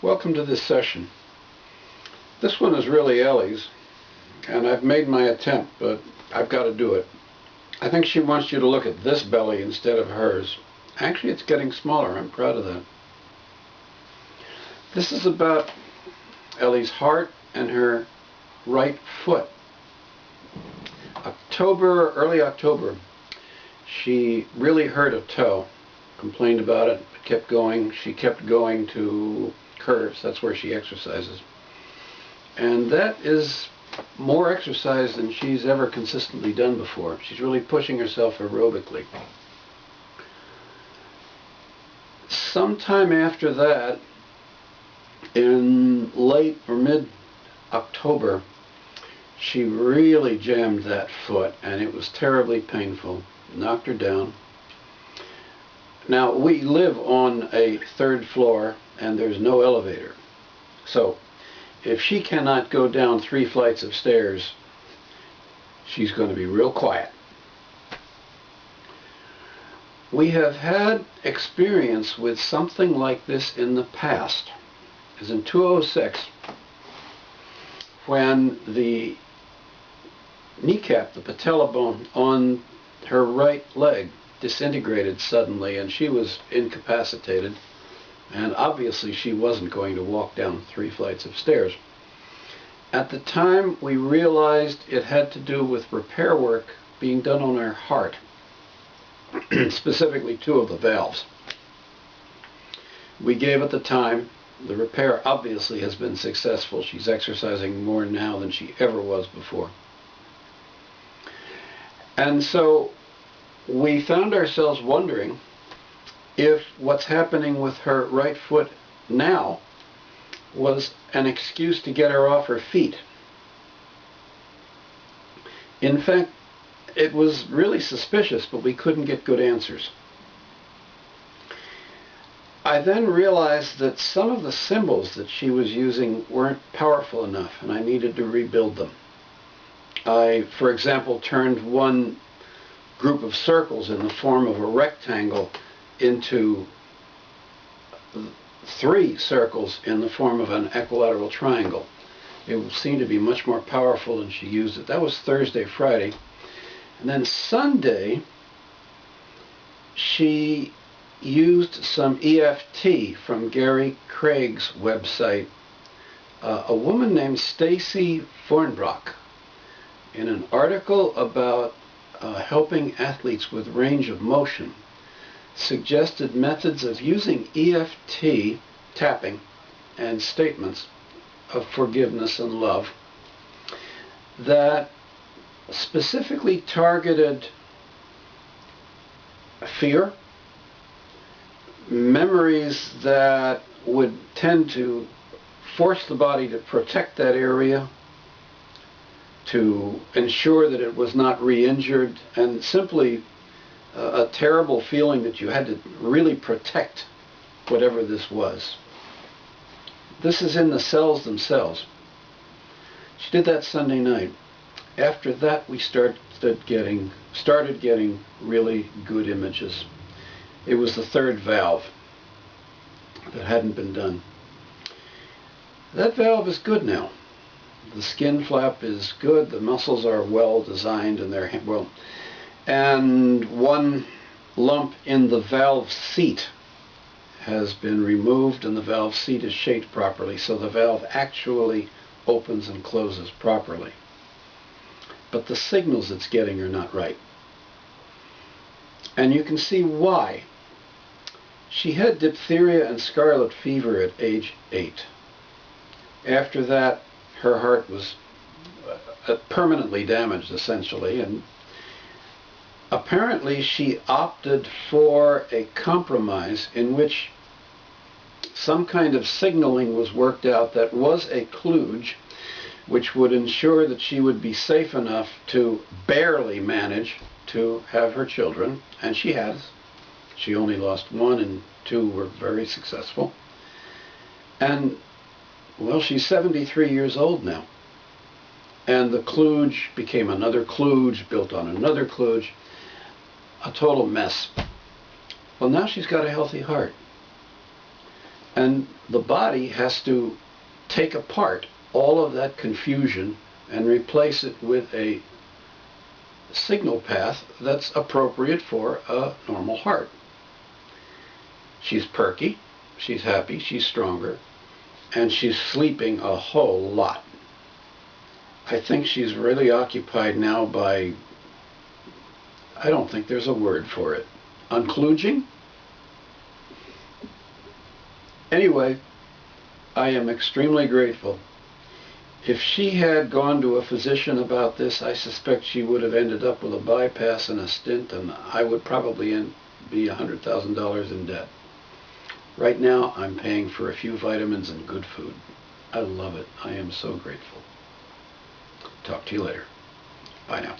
Welcome to this session. This one is really Elly's, and I've made my attempt, but I've got to do it. I think she wants you to look at this belly instead of hers. Actually, it's getting smaller. I'm proud of that. This is about Elly's heart and her right foot. Early October, she really hurt a toe, complained about it, but kept going. She kept going to curves. That's where she exercises. And that is more exercise than she's ever consistently done before. She's really pushing herself aerobically. Sometime after that, in late or mid-October, she really jammed that foot, and it was terribly painful. Knocked her down. Now, we live on a third floor, and there's no elevator. So, if she cannot go down 3 flights of stairs, she's going to be real quiet. We have had experience with something like this in the past. It was in 2006, when the kneecap, the patella bone on her right leg, disintegrated suddenly, and she was incapacitated, and obviously she wasn't going to walk down 3 flights of stairs. At the time, we realized it had to do with repair work being done on her heart, specifically 2 of the valves. We gave it the time. The repair obviously has been successful. She's exercising more now than she ever was before. And so we found ourselves wondering if what's happening with her right foot now was an excuse to get her off her feet. In fact, it was really suspicious, but we couldn't get good answers. I then realized that some of the symbols that she was using weren't powerful enough, and I needed to rebuild them. I, for example, turned one group of circles in the form of a rectangle into 3 circles in the form of an equilateral triangle. It seemed to be much more powerful than she used it. That was Thursday, Friday. And then Sunday, she used some EFT from Gary Craig's website. A woman named Stacy Fornbrock, in an article about helping athletes with range of motion, suggested methods of using EFT tapping and statements of forgiveness and love that specifically targeted fear, memories that would tend to force the body to protect that area, to ensure that it was not re-injured, and simply a terrible feeling that you had to really protect whatever this was. This is in the cells themselves. She did that Sunday night. After that, we started getting really good images. It was the 3rd valve that hadn't been done. That valve is good now. The skin flap is good. The muscles are well designed, and they're well. And one lump in the valve seat has been removed, and the valve seat is shaped properly, so the valve actually opens and closes properly. But the signals it's getting are not right. And you can see why. She had diphtheria and scarlet fever at age 8. After that, her heart was permanently damaged, essentially, and apparently she opted for a compromise in which some kind of signaling was worked out that was a kludge, which would ensure that she would be safe enough to barely manage to have her children, and she has. She only lost 1, and 2 were very successful. And, well, she's 73 years old now. And the kludge became another kludge, built on another kludge. A total mess. Well, now she's got a healthy heart. And the body has to take apart all of that confusion and replace it with a signal path that's appropriate for a normal heart. She's perky, she's happy, she's stronger, and she's sleeping a whole lot. I think she's really occupied now by, I don't think there's a word for it, unkludging? Anyway, I am extremely grateful. If she had gone to a physician about this, I suspect she would have ended up with a bypass and a stent, and I would probably be $100,000 in debt. Right now, I'm paying for a few vitamins and good food. I love it. I am so grateful. Talk to you later. Bye now.